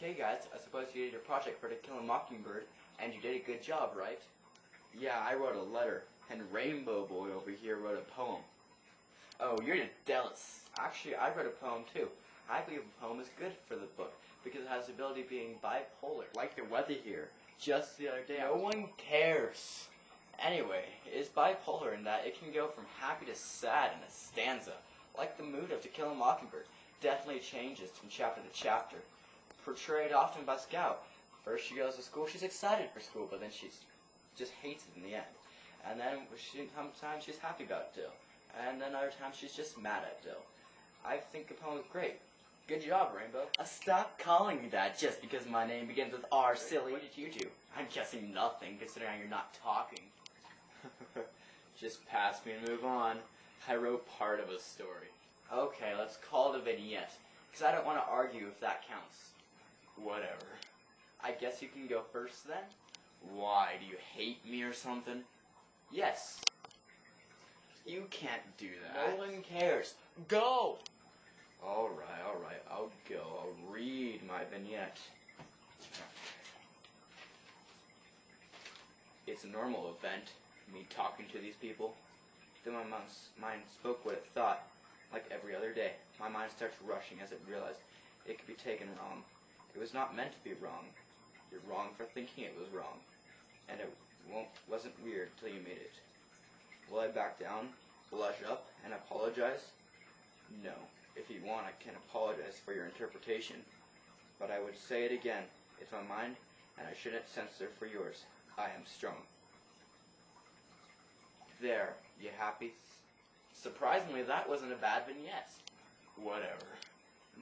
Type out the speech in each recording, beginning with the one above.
Okay guys, I suppose you did your project for To Kill a Mockingbird, and you did a good job, right? Yeah, I wrote a letter, and Rainbow Boy over here wrote a poem. Oh, you're jealous. Actually, I wrote a poem too. I believe a poem is good for the book, because it has the ability of being bipolar. Like the weather here. Just the other day No one cares. Anyway, it is bipolar in that it can go from happy to sad in a stanza. Like the mood of To Kill a Mockingbird definitely changes from chapter to chapter. Portrayed often by Scout. First she goes to school, she's excited for school, but then she just hates it in the end. And then sometimes she's happy about Dill. And then other times she's just mad at Dill. I think the poem is great. Good job, Rainbow. Stop calling me that just because my name begins with R, silly. What did you do? I'm guessing nothing, considering you're not talking. Just pass me and move on. I wrote part of a story. Okay, let's call it a vignette, because I don't want to argue if that counts. Whatever. I guess you can go first then? Why, do you hate me or something? Yes. You can't do that. No one cares. Go! Alright, I'll go. I'll read my vignette. It's a normal event, me talking to these people. Then my mind spoke what it thought, like every other day. My mind starts rushing as it realized it could be taken wrong. It was not meant to be wrong. You're wrong for thinking it was wrong. And it wasn't weird till you made it. Will I back down, blush up, and apologize? No. If you want, I can apologize for your interpretation. But I would say it again. It's my mind, and I shouldn't censor for yours. I am strong. There. You happy? Surprisingly, that wasn't a bad vignette. Whatever.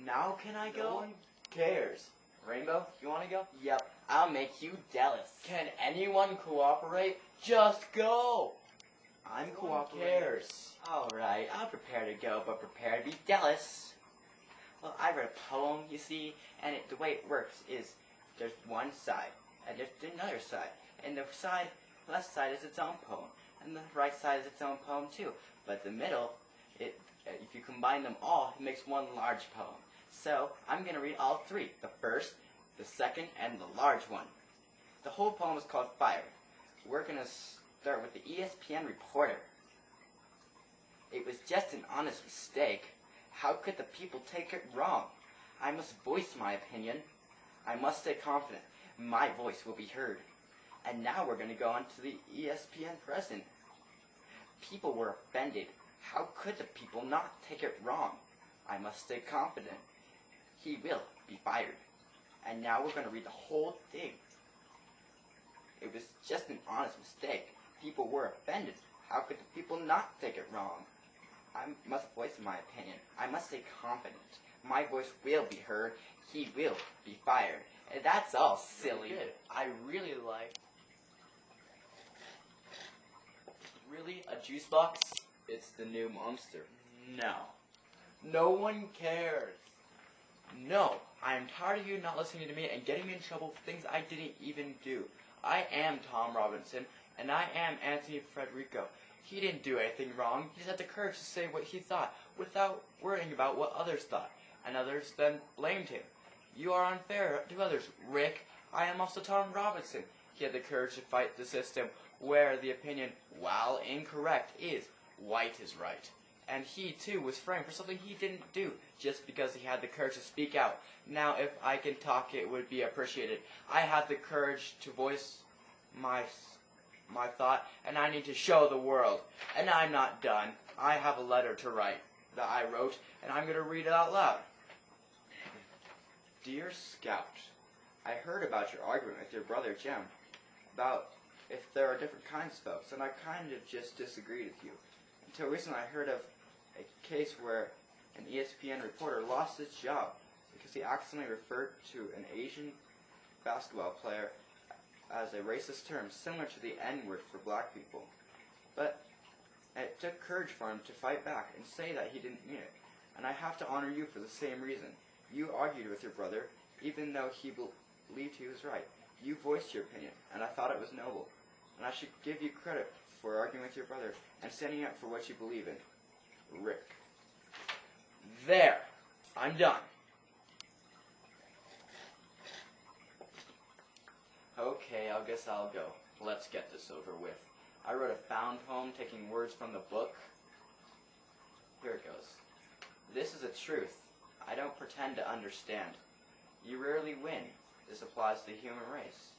Now can I go? No one cares. Rainbow, you want to go? Yep, I'll make you jealous. Can anyone cooperate? Just go! I'm No one cooperating. cares. Alright, I'm prepared to go, but prepare to be jealous. Well, I read a poem, you see, and the way it works is there's one side, and there's another side, and the left side is its own poem, and the right side is its own poem too. But the middle, if you combine them all, it makes one large poem. So, I'm going to read all three, the first, the second, and the large one. The whole poem is called Fire. We're going to start with the ESPN reporter. It was just an honest mistake. How could the people take it wrong? I must voice my opinion. I must stay confident. My voice will be heard. And now we're going to go on to the ESPN president. People were offended. How could the people not take it wrong? I must stay confident. He will be fired. And now we're going to read the whole thing. It was just an honest mistake. People were offended. How could the people not take it wrong? I must voice my opinion. I must stay confident. My voice will be heard. He will be fired. And that's all silly. Good. I really like... Really? A juice box? It's the new monster. No. No one cares. No. I am tired of you not listening to me and getting me in trouble for things I didn't even do. I am Tom Robinson, and I am Anthony Frederico. He didn't do anything wrong. He just had the courage to say what he thought without worrying about what others thought, and others then blamed him. You are unfair to others, Rick. I am also Tom Robinson. He had the courage to fight the system where the opinion, while incorrect, is white is right. And he, too, was framed for something he didn't do, just because he had the courage to speak out. Now, if I can talk, it would be appreciated. I have the courage to voice my thought, and I need to show the world. And I'm not done. I have a letter to write that I wrote, and I'm going to read it out loud. Dear Scout, I heard about your argument with your brother Jem about if there are different kinds of folks, and I kind of just disagreed with you. Until recently I heard of a case where an ESPN reporter lost his job because he accidentally referred to an Asian basketball player as a racist term similar to the N-word for black people. But it took courage for him to fight back and say that he didn't mean it. And I have to honor you for the same reason. You argued with your brother, even though he believed he was right. You voiced your opinion, and I thought it was noble. And I should give you credit for arguing with your brother and standing up for what you believe in. Rick. There. I'm done. Okay, I guess I'll go. Let's get this over with. I wrote a found poem taking words from the book. Here it goes. This is a truth. I don't pretend to understand. You rarely win. This applies to the human race.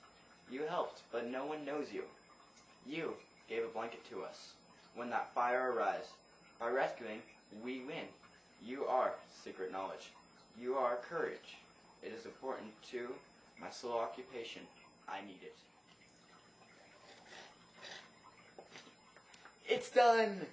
You helped, but no one knows you. You gave a blanket to us when that fire arose. By rescuing, we win. You are secret knowledge. You are courage. It is important to my sole occupation. I need it. It's done!